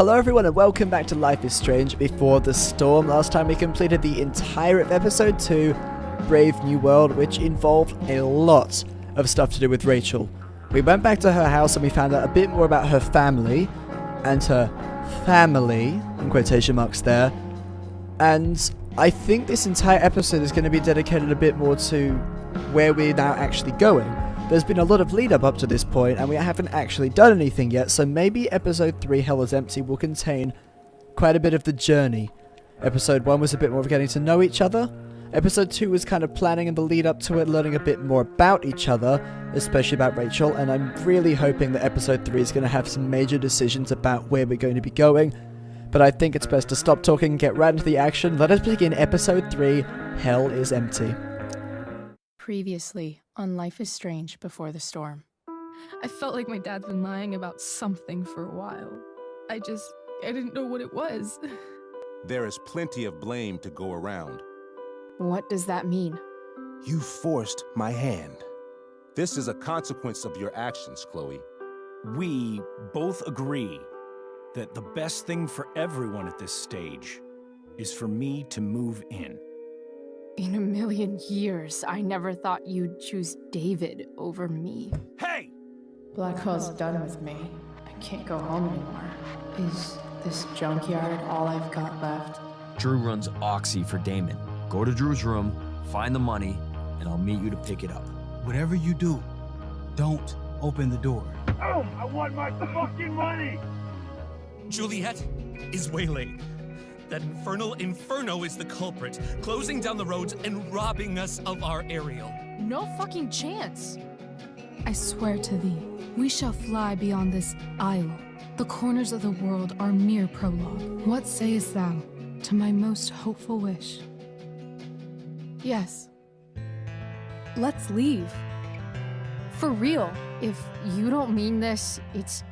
Hello everyone and welcome back to Life is Strange Before the Storm. Last time we completed the entire of episode 2, Brave New World, which involved a lot of stuff to do with Rachael. We went back to her house and we found out a bit more about her family, and her family, in quotation marks there, and I think this entire episode is going to be dedicated a bit more to where we're now actually going. There's been a lot of lead up to this point, and we haven't actually done anything yet, so maybe episode 3, Hell is Empty, will contain quite a bit of the journey. Episode 1 was a bit more of getting to know each other. Episode 2 was kind of planning in the lead up to it, learning a bit more about each other, especially about Rachael, and I'm really hoping that episode 3 is going to have some major decisions about where we're going to be going. But I think it's best to stop talking and get right into the action. Let us begin episode 3, Hell is Empty. Previously on Life is Strange Before the Storm. I felt like my dad's been lying about something for a while. I didn't know what it was. There is plenty of blame to go around. What does that mean? You forced my hand. This is a consequence of your actions, Chloe. We both agree that the best thing for everyone at this stage is for me to move in. In a million years, I never thought you'd choose David over me. Hey! Blackwell's done with me. I can't go home anymore. Is this junkyard all I've got left? Drew runs Oxy for Damon. Go to Drew's room, find the money, and I'll meet you to pick it up. Whatever you do, don't open the door. Oh, I want my fucking money! Juliet is waylaid. That infernal Inferno is the culprit, closing down the roads and robbing us of our Ariel. No fucking chance. I swear to thee, we shall fly beyond this isle. The corners of the world are mere prologue. What sayest thou to my most hopeful wish? Yes. Let's leave. For real. If you don't mean this, it's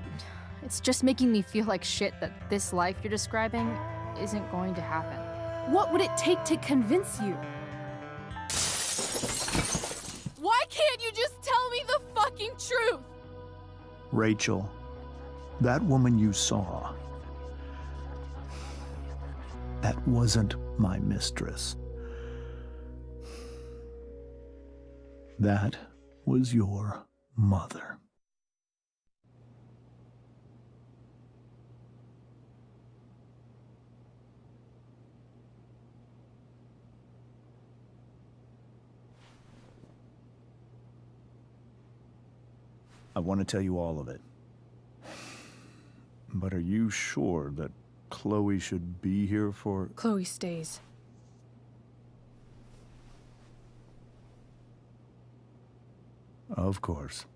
just making me feel like shit that this life you're describing isn't going to happen. What would it take to convince you? Why can't you just tell me the fucking truth? Rachael, that woman you saw, that wasn't my mistress. That was your mother. I want to tell you all of it. But are you sure that Chloe should be here for... Chloe stays. Of course.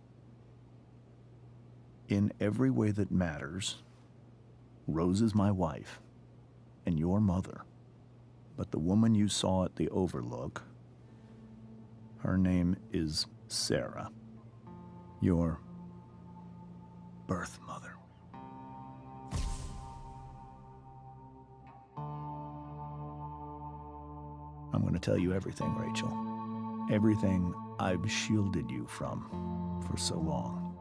In every way that matters, Rose is my wife and your mother. But the woman you saw at the Overlook, her name is Sarah. Your birth mother. I'm going to tell you everything, Rachael. Everything I've shielded you from for so long.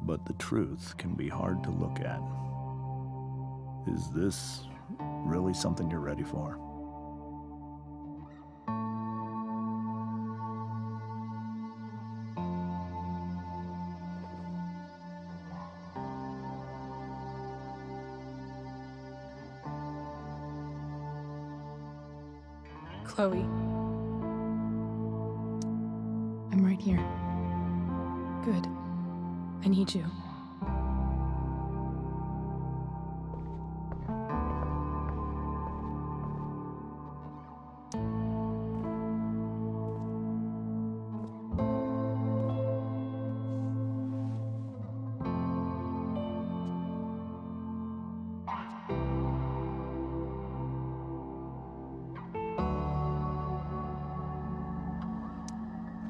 But the truth can be hard to look at. Is this really something you're ready for? Chloe. I'm right here. Good. I need you.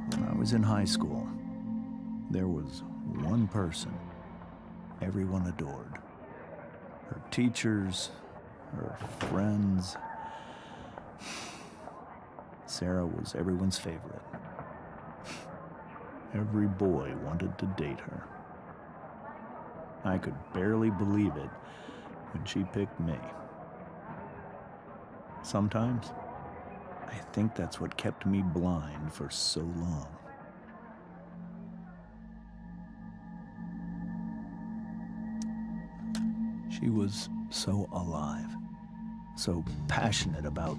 When I was in high school, there was one person everyone adored. Her teachers, her friends. Sarah was everyone's favorite. Every boy wanted to date her. I could barely believe it when she picked me. Sometimes, I think that's what kept me blind for so long. She was so alive, so passionate about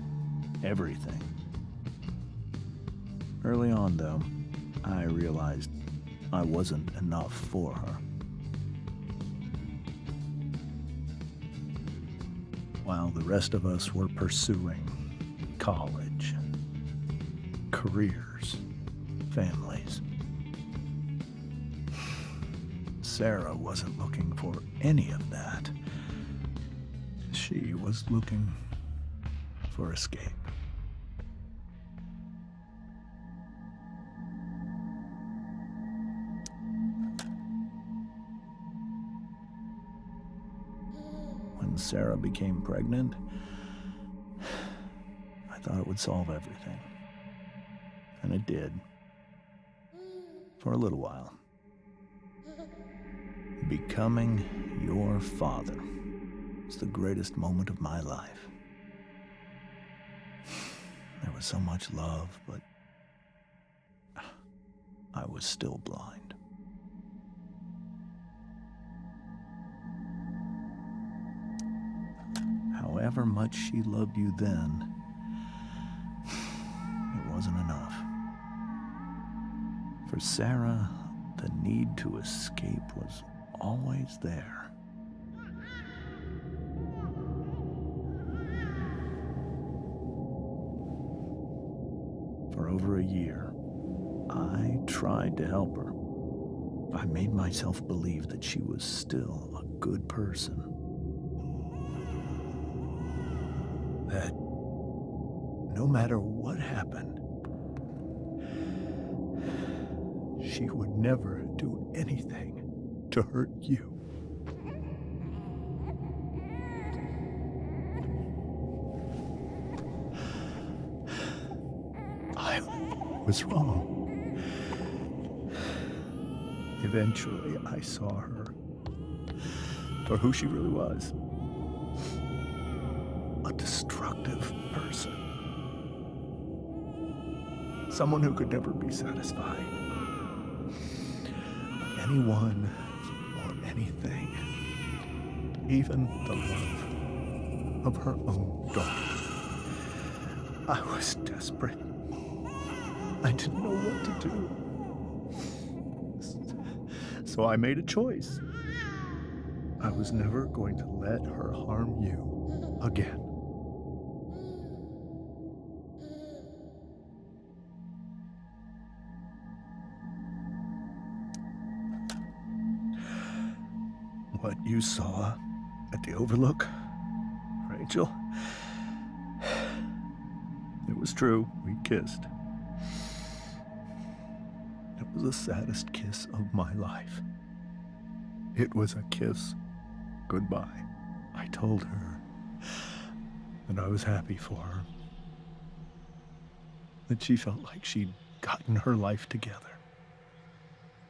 everything. Early on, though, I realized I wasn't enough for her. While the rest of us were pursuing college, careers, families, Sarah wasn't looking for any of that. She was looking for escape. When Sarah became pregnant, I thought it would solve everything. And it did. For a little while. Becoming your father was the greatest moment of my life. There was so much love, but I was still blind. However much she loved you then, it wasn't enough. For Sarah, the need to escape was always there. For over a year, I tried to help her. I made myself believe that she was still a good person. That no matter what happened, she would never do anything to hurt you. I was wrong. Eventually, I saw her for who she really was. A destructive person. Someone who could never be satisfied. Anyone or anything. Even the love of her own daughter. I was desperate. I didn't know what to do. So I made a choice. I was never going to let her harm you again. What you saw at the Overlook, Rachel, it was true. We kissed. It was the saddest kiss of my life. It was a kiss goodbye. I told her that I was happy for her. That she felt like she'd gotten her life together.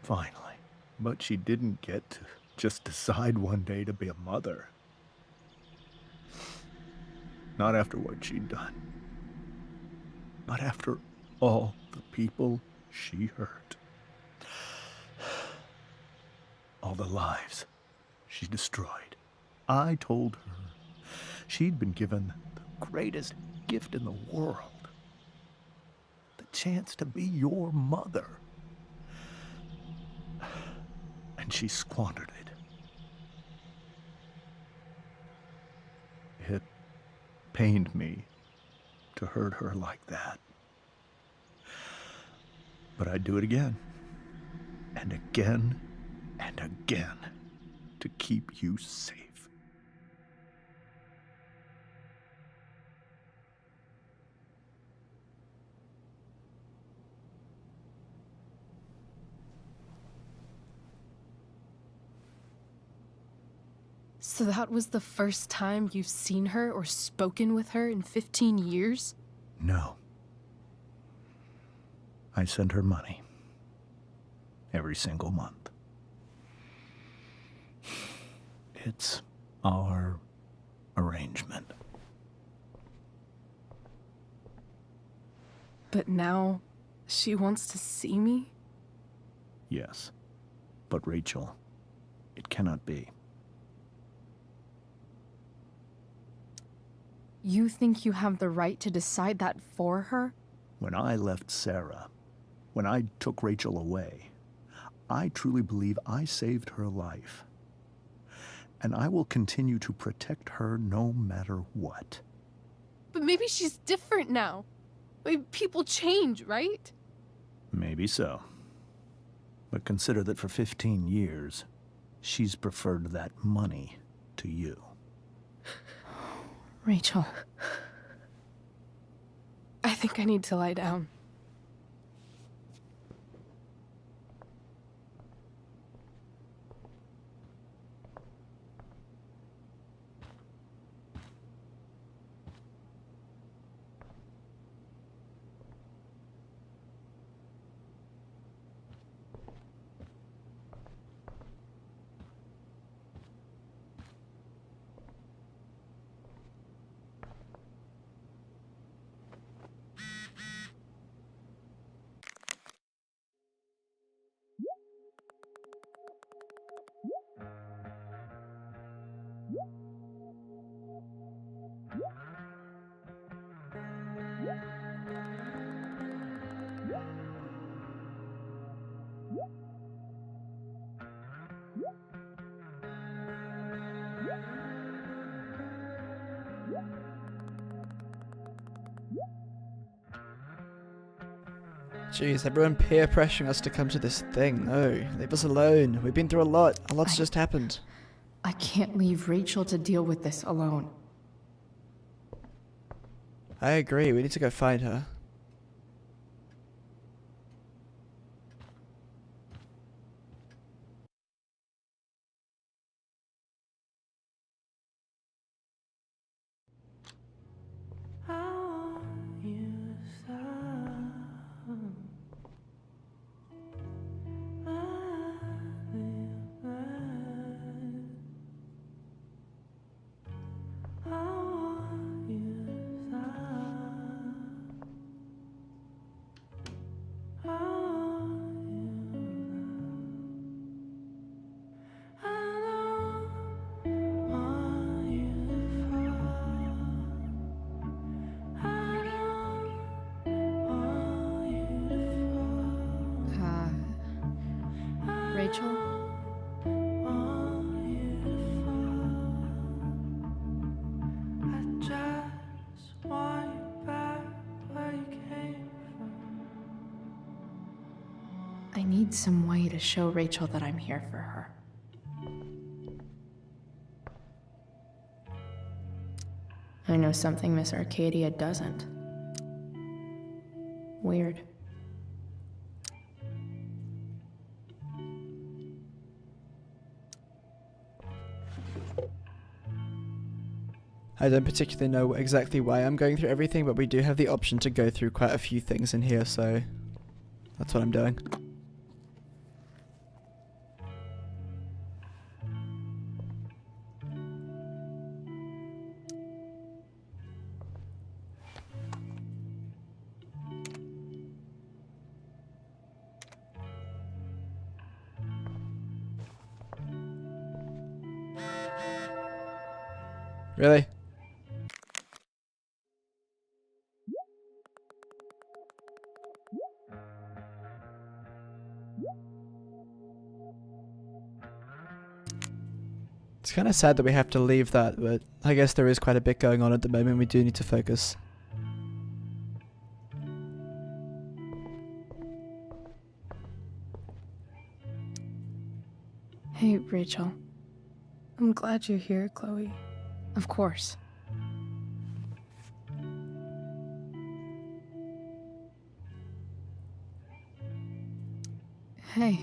Finally. But she didn't get to just decide one day to be a mother. Not after what she'd done. Not after all the people she hurt. All the lives she destroyed. I told her she'd been given the greatest gift in the world. The chance to be your mother. And she squandered it. It pained me to hurt her like that. But I'd do it again. And again. And again. To keep you safe. So that was the first time you've seen her or spoken with her in 15 years? No. I send her money. Every single month. It's our arrangement. But now, she wants to see me? Yes. But Rachael, it cannot be. You think you have the right to decide that for her? When I left Sarah, when I took Rachael away, I truly believe I saved her life. And I will continue to protect her no matter what. But maybe she's different now. Maybe people change, right? Maybe so. But consider that for 15 years, she's preferred that money to you. Rachael. I think I need to lie down. Jeez, everyone peer pressuring us to come to this thing. No, leave us alone. We've been through a lot. A lot's just happened. I can't leave Rachael to deal with this alone. I agree. We need to go find her. Rachael? I need some way to show Rachael that I'm here for her. I know something Miss Arcadia doesn't. Weird. I don't particularly know exactly why I'm going through everything, but we do have the option to go through quite a few things in here, so that's what I'm doing. Really? It's kind of sad that we have to leave that, but I guess there is quite a bit going on at the moment. We do need to focus. Hey, Rachael. I'm glad you're here, Chloe. Of course. Hey.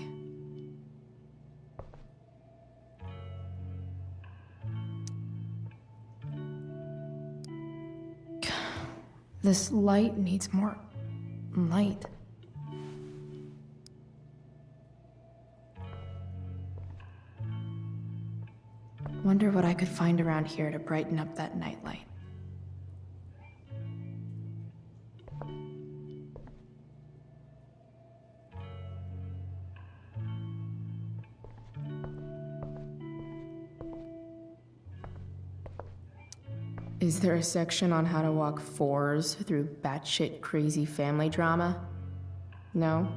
This light needs more light. Wonder what I could find around here to brighten up that nightlight. Is there a section on how to walk fours through batshit crazy family drama? No?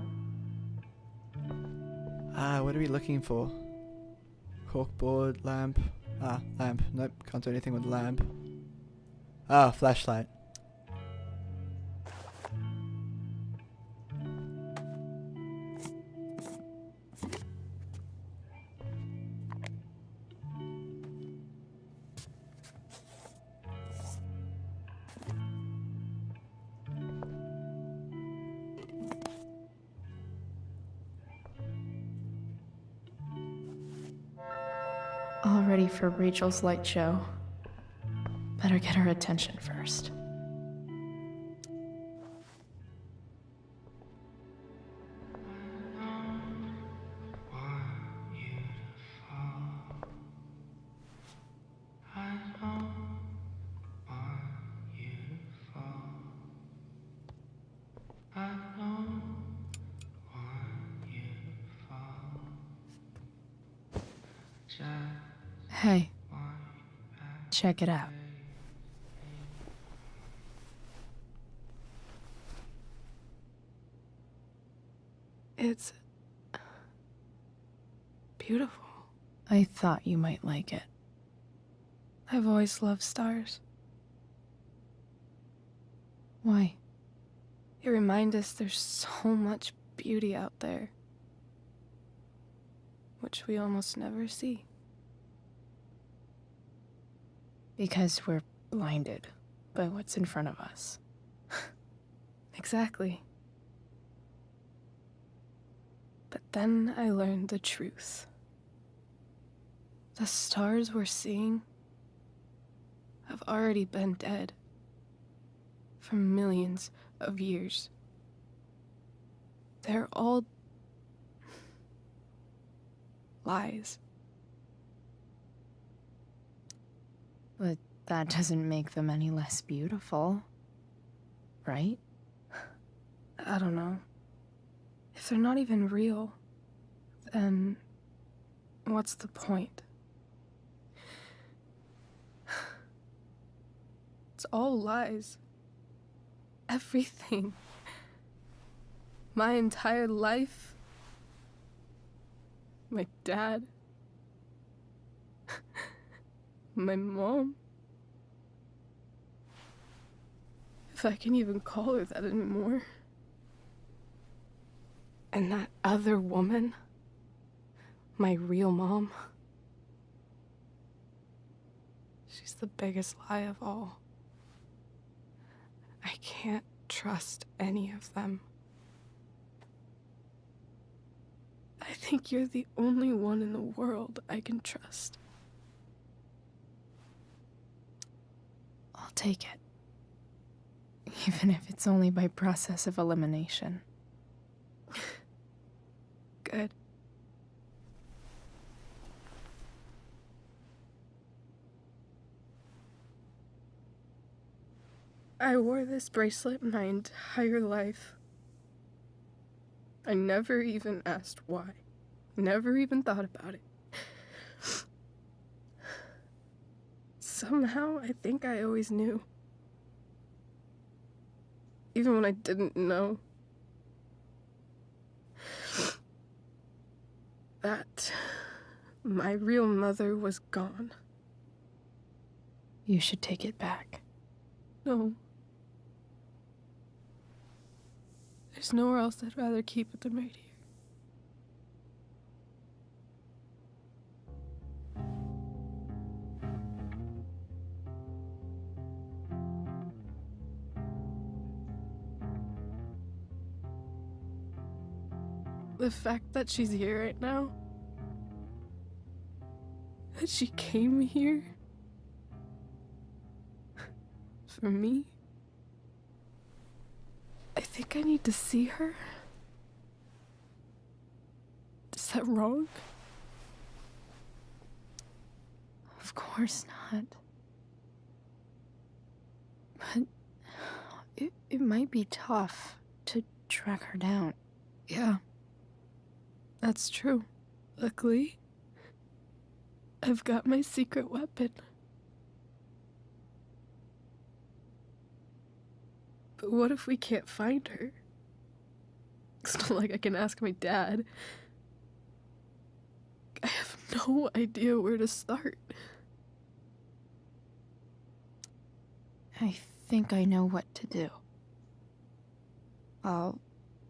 What are we looking for? Corkboard, lamp. Lamp. Nope, can't do anything with lamp. Flashlight. All ready for Rachel's light show. Better get her attention first. Hey, check it out. It's beautiful. I thought you might like it. I've always loved stars. Why? They remind us there's so much beauty out there, which we almost never see. Because we're blinded by what's in front of us. Exactly. But then I learned the truth. The stars we're seeing have already been dead for millions of years. They're all lies. But that doesn't make them any less beautiful, right? I don't know. If they're not even real, then what's the point? It's all lies. Everything. My entire life. My dad. My mom. If I can even call her that anymore. And that other woman. My real mom. She's the biggest lie of all. I can't trust any of them. I think you're the only one in the world I can trust. I'll take it. Even if it's only by process of elimination. Good. I wore this bracelet my entire life. I never even asked why. Never even thought about it. Somehow, I think I always knew. Even when I didn't know. That my real mother was gone. You should take it back. No. There's nowhere else I'd rather keep it than right here. The fact that she's here right now, that she came here for me, I think I need to see her. Is that wrong? Of course not. But it might be tough to track her down. Yeah, that's true. Luckily, I've got my secret weapon. But what if we can't find her? It's not like I can ask my dad. I have no idea where to start. I think I know what to do. I'll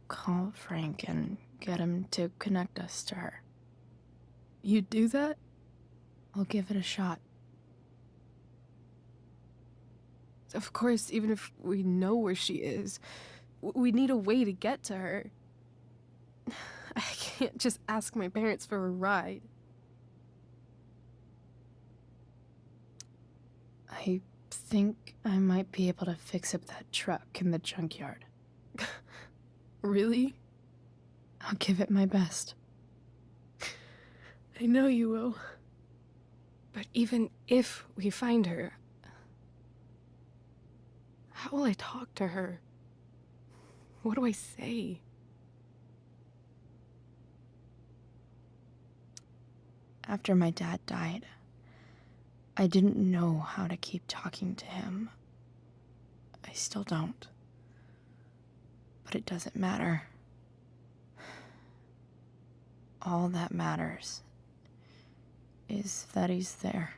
call Frank and get him to connect us to her. You'd do that? I'll give it a shot. Of course, even if we know where she is, we need a way to get to her. I can't just ask my parents for a ride. I think I might be able to fix up that truck in the junkyard. Really? I'll give it my best. I know you will. But even if we find her, how will I talk to her? What do I say? After my dad died, I didn't know how to keep talking to him. I still don't. But it doesn't matter. All that matters is that he's there.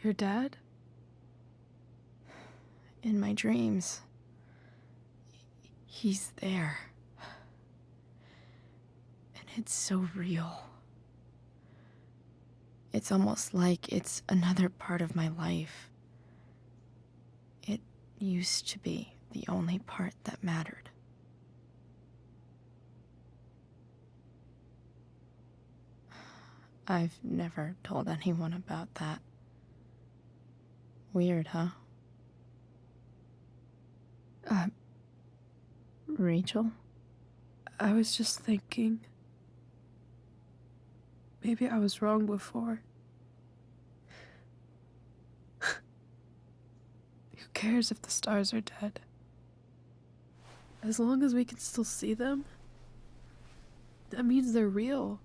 Your dad? In my dreams, he's there. And it's so real. It's almost like it's another part of my life. It used to be the only part that mattered. I've never told anyone about that. Weird, huh? Rachel? I was just thinking. Maybe I was wrong before. Who cares if the stars are dead? As long as we can still see them, that means they're real.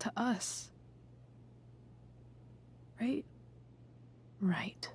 To us. Right? Right.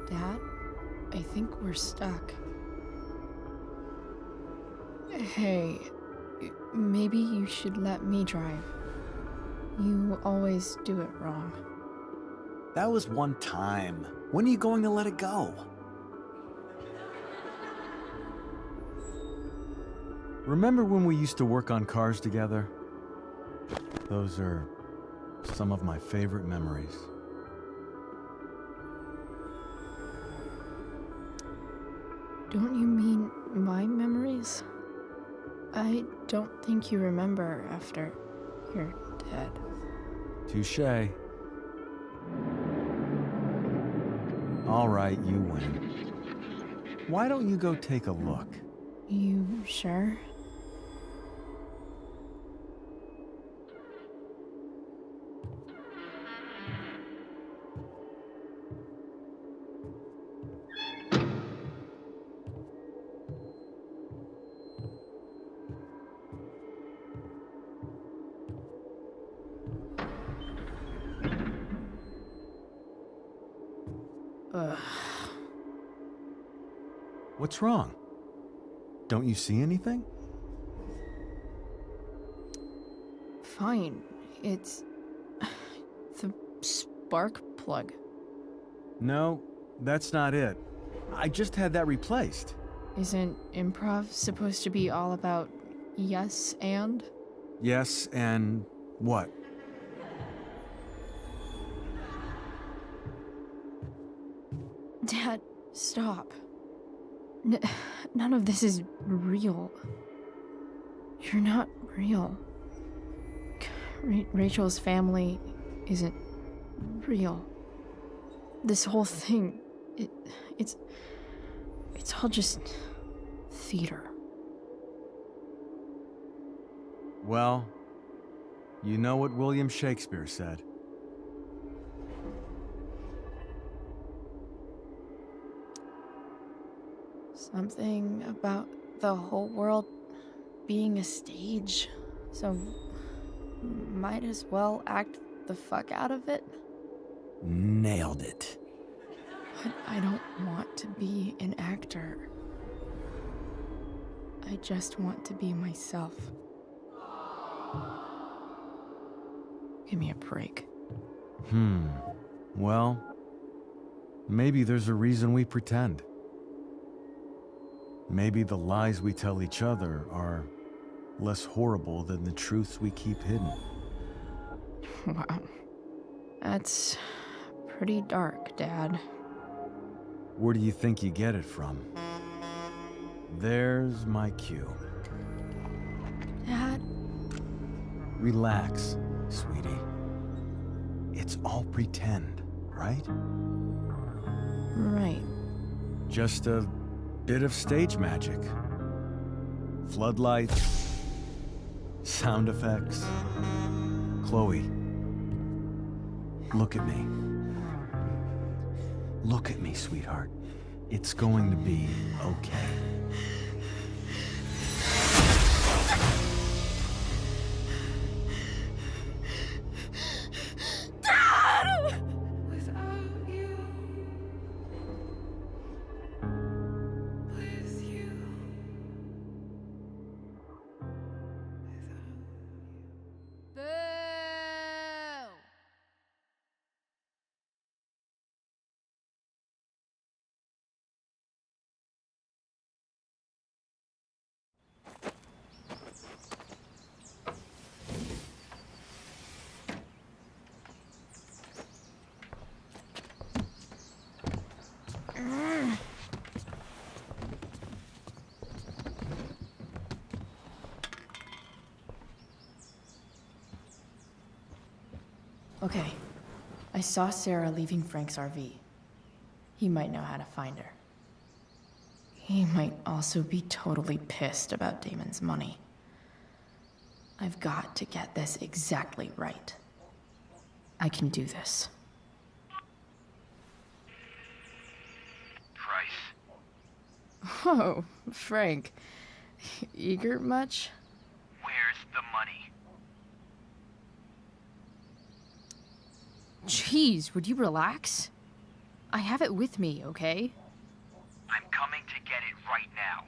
Dad, I think we're stuck. Hey, maybe you should let me drive. You always do it wrong. That was one time. When are you going to let it go? Remember when we used to work on cars together? Those are some of my favorite memories. Don't you mean my memories? I don't think you remember after you're dead. Touché. All right, you win. Why don't you go take a look? You sure? Ugh. What's wrong? Don't you see anything? Fine. It's the spark plug. No, that's not it. I just had that replaced. Isn't improv supposed to be all about yes and? Yes, and what? Dad, stop. None of this is real. You're not real. Rachel's family isn't real. This whole thing, it's all just theater. Well, you know what William Shakespeare said. Something about the whole world being a stage, so might as well act the fuck out of it. Nailed it. But I don't want to be an actor. I just want to be myself. Give me a break. Well, maybe there's a reason we pretend. Maybe the lies we tell each other are less horrible than the truths we keep hidden. Wow. That's pretty dark, Dad. Where do you think you get it from? There's my cue. Dad? Relax, sweetie. It's all pretend, right? Right. Just a bit of stage magic. Floodlights, sound effects. Chloe, look at me. Look at me, sweetheart. It's going to be okay. Okay. I saw Sarah leaving Frank's RV. He might know how to find her. He might also be totally pissed about Damon's money. I've got to get this exactly right. I can do this. Price. Whoa, Frank. Eager much? Where's the money? Jeez, would you relax? I have it with me, okay? I'm coming to get it right now.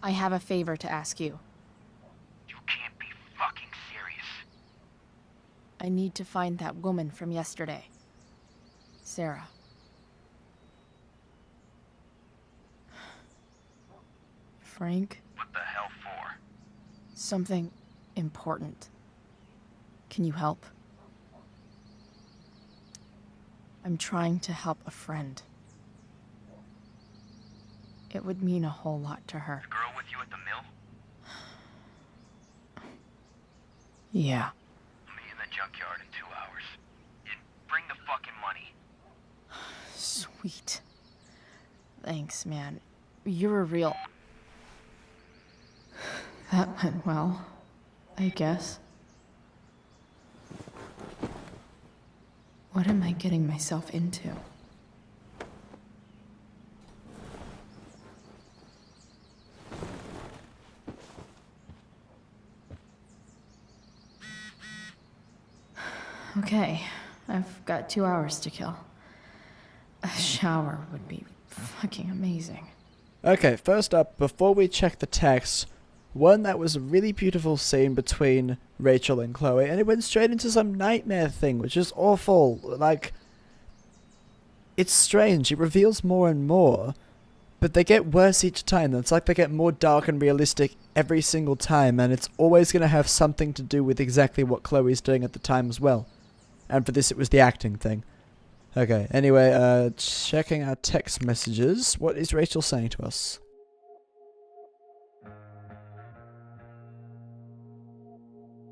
I have a favor to ask you. You can't be fucking serious. I need to find that woman from yesterday. Sarah. Frank? What the hell for? Something important. Can you help? I'm trying to help a friend. It would mean a whole lot to her. The girl with you at the mill? Yeah. Meet in the junkyard in 2 hours. And bring the fucking money. Sweet. Thanks, man. You're a real... That went well, I guess. What am I getting myself into? Okay, I've got 2 hours to kill. A shower would be fucking amazing. Okay, first up, before we check the text, one that was a really beautiful scene between Rachel and Chloe, and it went straight into some nightmare thing, which is awful. Like, it's strange. It reveals more and more, but they get worse each time. It's like they get more dark and realistic every single time, and it's always going to have something to do with exactly what Chloe's doing at the time as well. And for this, it was the acting thing. Okay, anyway, checking our text messages. What is Rachel saying to us?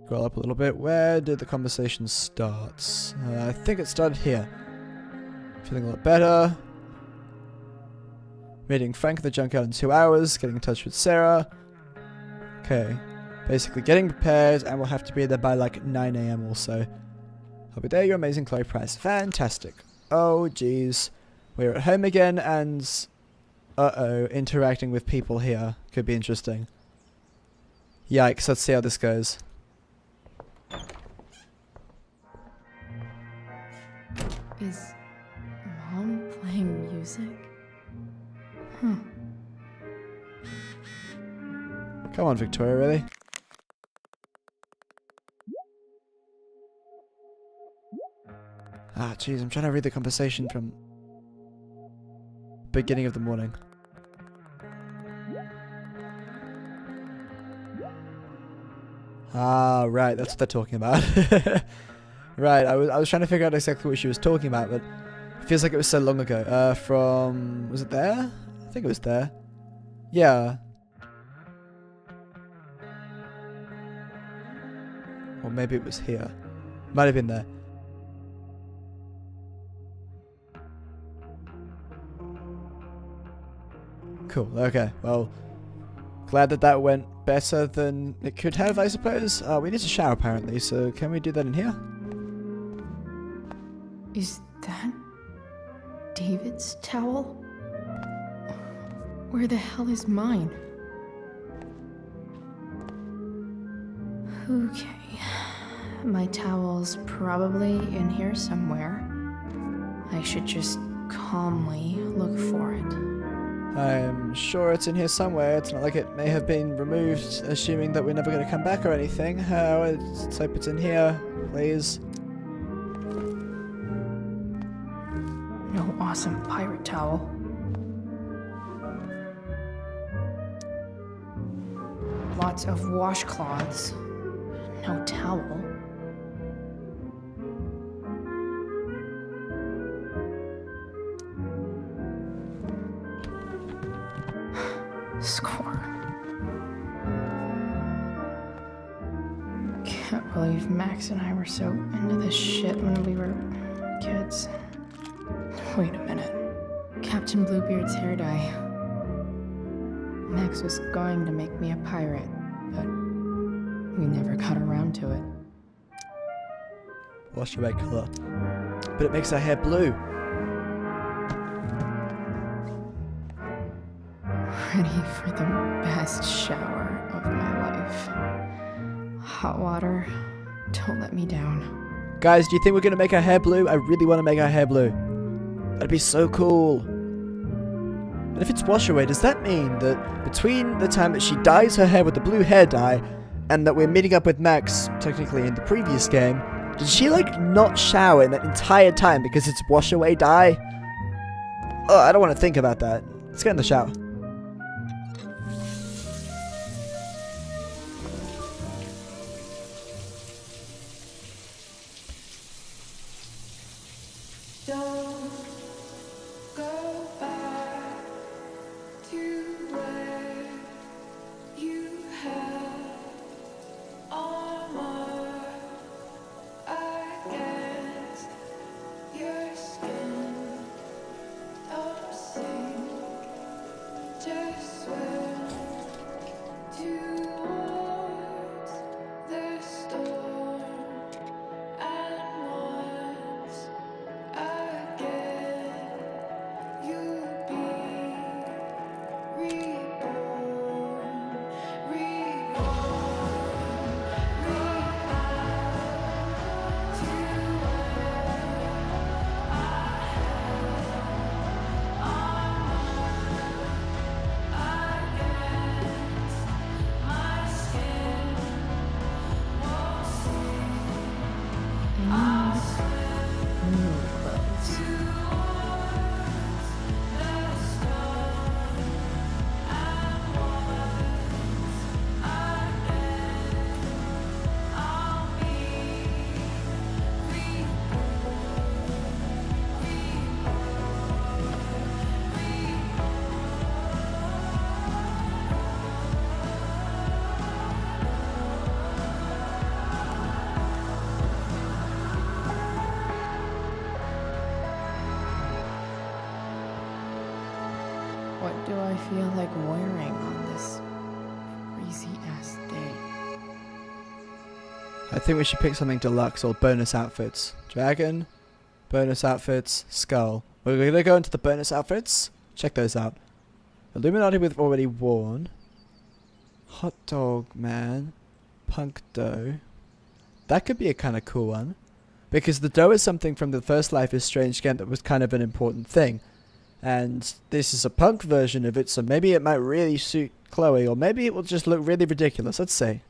Scroll up a little bit. Where did the conversation start? I think it started here. Feeling a lot better. Meeting Frank at the junkyard in 2 hours. Getting in touch with Sarah. Okay. Basically getting prepared, and we'll have to be there by like 9 AM or so. I'll be there, your amazing Chloe Price. Fantastic. Oh, jeez. We're at home again, and... uh-oh, interacting with people here. Could be interesting. Yikes, let's see how this goes. Is Mom playing music? Huh. Come on, Victoria, really? Ah, jeez, I'm trying to read the conversation from... beginning of the morning. Ah, right, that's what they're talking about. Right, I was trying to figure out exactly what she was talking about, but it feels like it was so long ago. From... was it there? I think it was there. Yeah. Or maybe it was here. Might have been there. Cool, okay, well, glad that that went better than it could have, I suppose. We need to shower, apparently, so can we do that in here? Is that David's towel? Where the hell is mine? Okay. My towel's probably in here somewhere. I should just calmly look for it. I'm sure it's in here somewhere. It's not like it may have been removed, assuming that we're never going to come back or anything. Let's hope it's in here, please. No awesome pirate towel. Lots of washcloths. No towel. Score. Can't believe Max and I were so into this shit when we were kids. Wait a minute. Captain Bluebeard's hair dye. Max was going to make me a pirate, but we never got around to it. Wash your red colour. But it makes our hair blue. Ready for the best shower of my life. Hot water, don't let me down. Guys, do you think we're going to make our hair blue? I really want to make our hair blue. That'd be so cool. And if it's wash away, does that mean that between the time that she dyes her hair with the blue hair dye and that we're meeting up with Max, technically in the previous game, did she, like, not shower in that entire time because it's wash away dye? Oh, I don't want to think about that. Let's get in the shower. I feel like wearing on this crazy-ass day. I think we should pick something deluxe or bonus outfits. Dragon, bonus outfits, skull. We're gonna go into the bonus outfits. Check those out. Illuminati we've already worn. Hot dog man. Punk dough. That could be a kind of cool one. Because the dough is something from the first Life is Strange game that was kind of an important thing. And this is a punk version of it, so maybe it might really suit Chloe, or maybe it will just look really ridiculous. Let's see.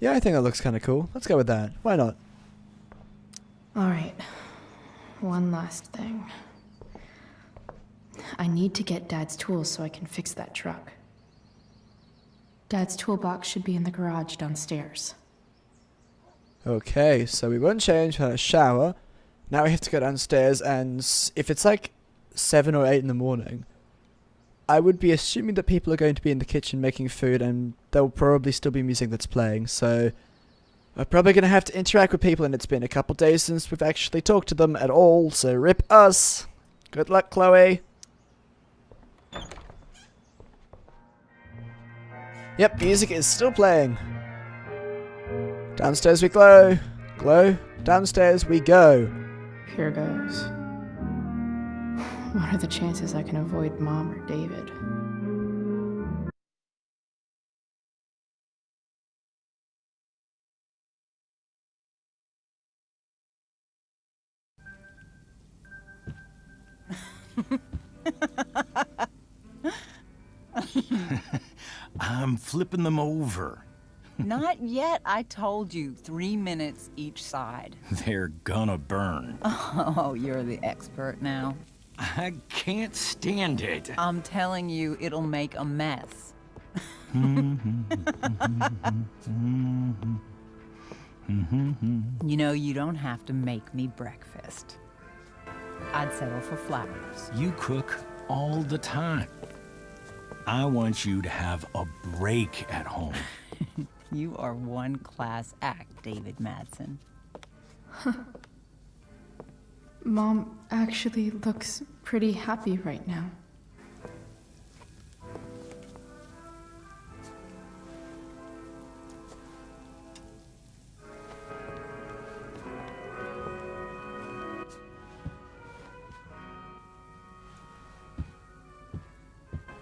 Yeah, I think that looks kind of cool. Let's go with that. Why not? Alright. One last thing. I need to get Dad's tools so I can fix that truck. Dad's toolbox should be in the garage downstairs. Okay, so we won't change, we had a shower. Now we have to go downstairs, and if it's like 7 or 8 in the morning, I would be assuming that people are going to be in the kitchen making food, and there will probably still be music that's playing, so we're probably going to have to interact with people, and it's been a couple days since we've actually talked to them at all, so rip us. Good luck, Chloe. Yep, music is still playing. Downstairs we glow. Glow. Downstairs we go. Here goes. What are the chances I can avoid Mom or David? I'm flipping them over. Not yet. I told you, 3 minutes each side. They're gonna burn. Oh, you're the expert now. I can't stand it. I'm telling you, it'll make a mess. You know, you don't have to make me breakfast. I'd settle for flowers. You cook all the time. I want you to have a break at home. You are one class act, David Madsen. Mom actually looks pretty happy right now.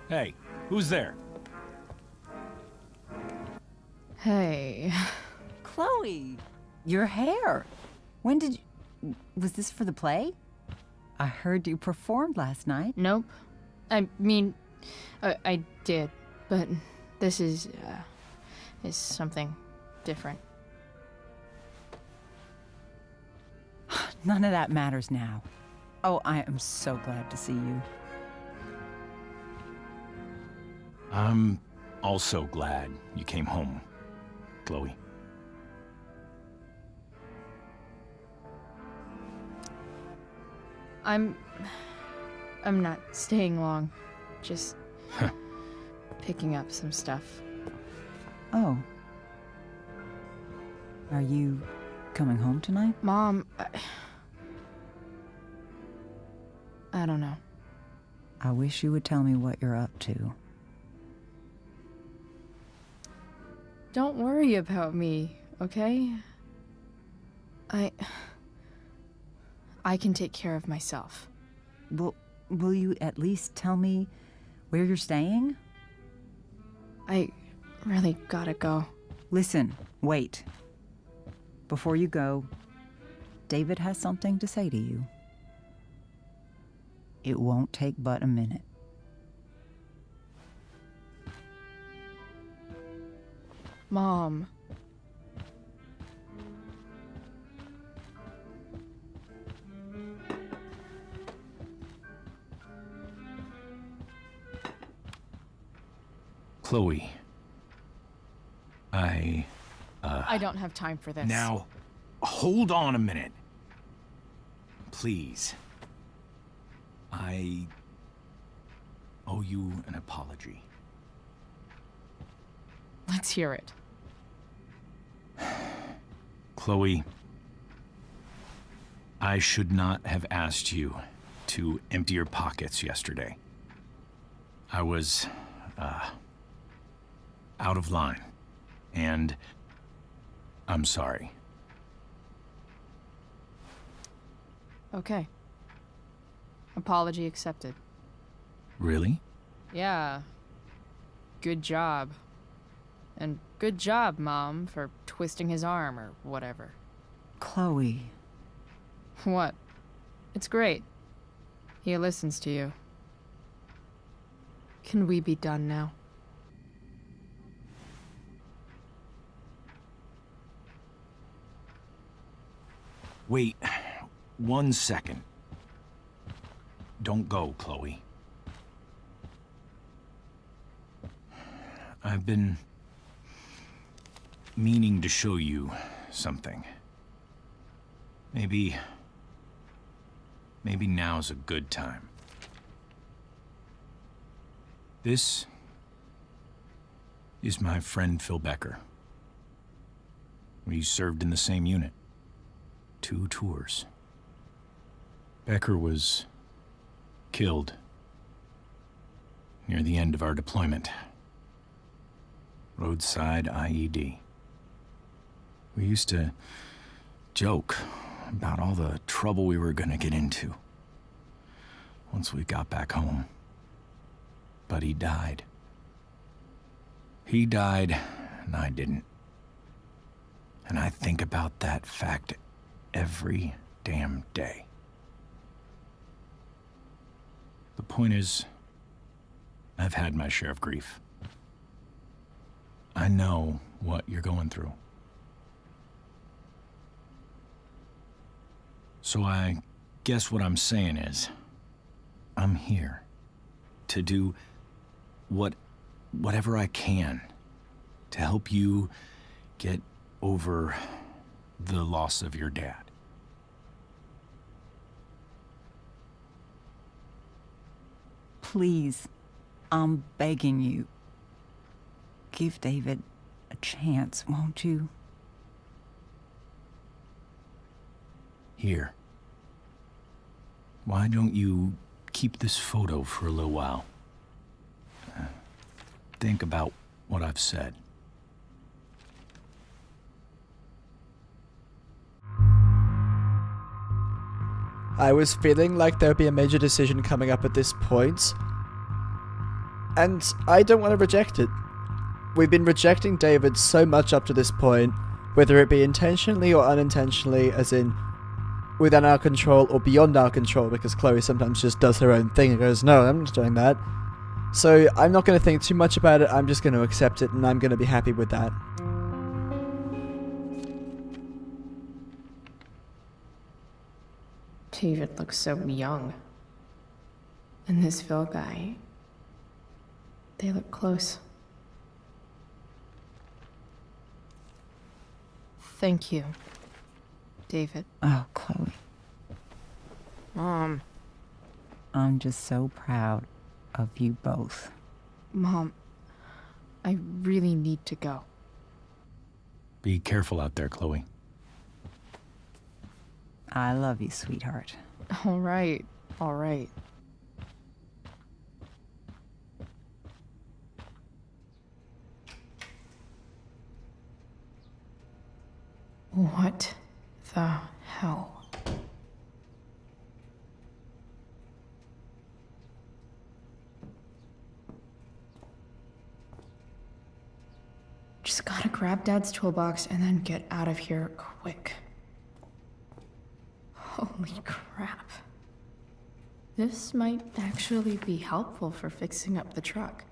Hey, who's there? Hey. Chloe, your hair. When did you... Was this for the play? I heard you performed last night. Nope. I mean, I did, but this is something different. None of that matters now. Oh, I am so glad to see you. I'm also glad you came home, Chloe. I'm not staying long. Just picking up some stuff. Oh. Are you coming home tonight? Mom, I don't know. I wish you would tell me what you're up to. Don't worry about me, okay? I can take care of myself. Will you at least tell me where you're staying? I really gotta go. Listen, wait. Before you go, David has something to say to you. It won't take but a minute. Mom. Chloe. I don't have time for this. Now, hold on a minute. Please. I owe you an apology. Let's hear it. Chloe, I should not have asked you to empty your pockets yesterday. I was, out of line, and I'm sorry. Okay. Apology accepted. Really? Yeah. Good job. And good job, Mom, for twisting his arm or whatever. Chloe. What? It's great. He listens to you. Can we be done now? Wait 1 second. Don't go, Chloe. I've been meaning to show you something. Maybe now's a good time. This is my friend Phil Becker. We served in the same unit. 2 tours. Becker was killed near the end of our deployment. Roadside IED. We used to joke about all the trouble we were gonna get into once we got back home. But he died. He died, and I didn't. And I think about that fact every damn day. The point is, I've had my share of grief. I know what you're going through. So I guess what I'm saying is, I'm here to do whatever I can to help you get over the loss of your dad. Please, I'm begging you. Give David a chance, won't you? Here. Why don't you keep this photo for a little while? Think about what I've said. I was feeling like there would be a major decision coming up at this point, and I don't want to reject it. We've been rejecting David so much up to this point, whether it be intentionally or unintentionally, as in within our control or beyond our control, because Chloe sometimes just does her own thing and goes, no, I'm not doing that. So I'm not going to think too much about it, I'm just going to accept it, and I'm going to be happy with that. David looks so young. And this Phil guy, they look close. Thank you, David. Oh, Chloe. Mom. I'm just so proud of you both. Mom, I really need to go. Be careful out there, Chloe. I love you, sweetheart. All right, all right. What the hell? Just gotta grab Dad's toolbox and then get out of here quick. Holy crap. This might actually be helpful for fixing up the truck.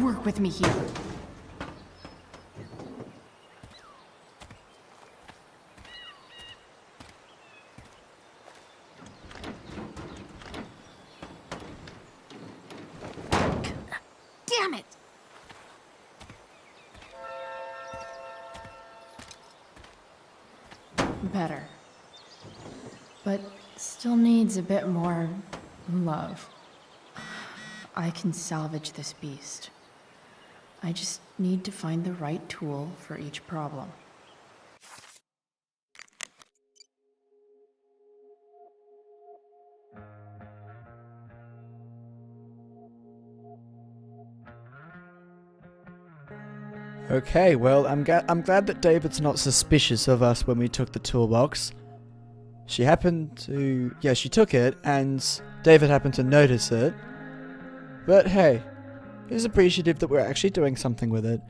work with me here. Damn it! Better. But still needs a bit more love. I can salvage this beast. I just need to find the right tool for each problem. Okay, well, I'm glad that David's not suspicious of us when we took the toolbox. She happened to... yeah, she took it, and David happened to notice it. But hey, he's appreciative that we're actually doing something with it.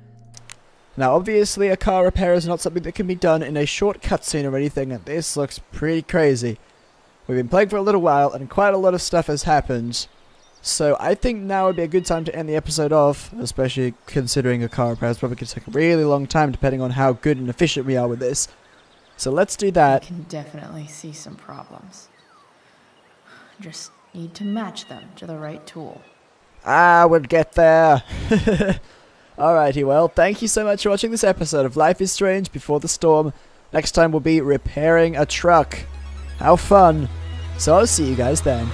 Now, obviously, a car repair is not something that can be done in a short cutscene or anything, and this looks pretty crazy. We've been playing for a little while, and quite a lot of stuff has happened. So I think now would be a good time to end the episode off, especially considering a car repair is probably going to take a really long time depending on how good and efficient we are with this. So let's do that. I can definitely see some problems. Just need to match them to the right tool. Ah, we'll get there. Alrighty, well, thank you so much for watching this episode of Life is Strange Before the Storm. Next time we'll be repairing a truck. How fun. So I'll see you guys then.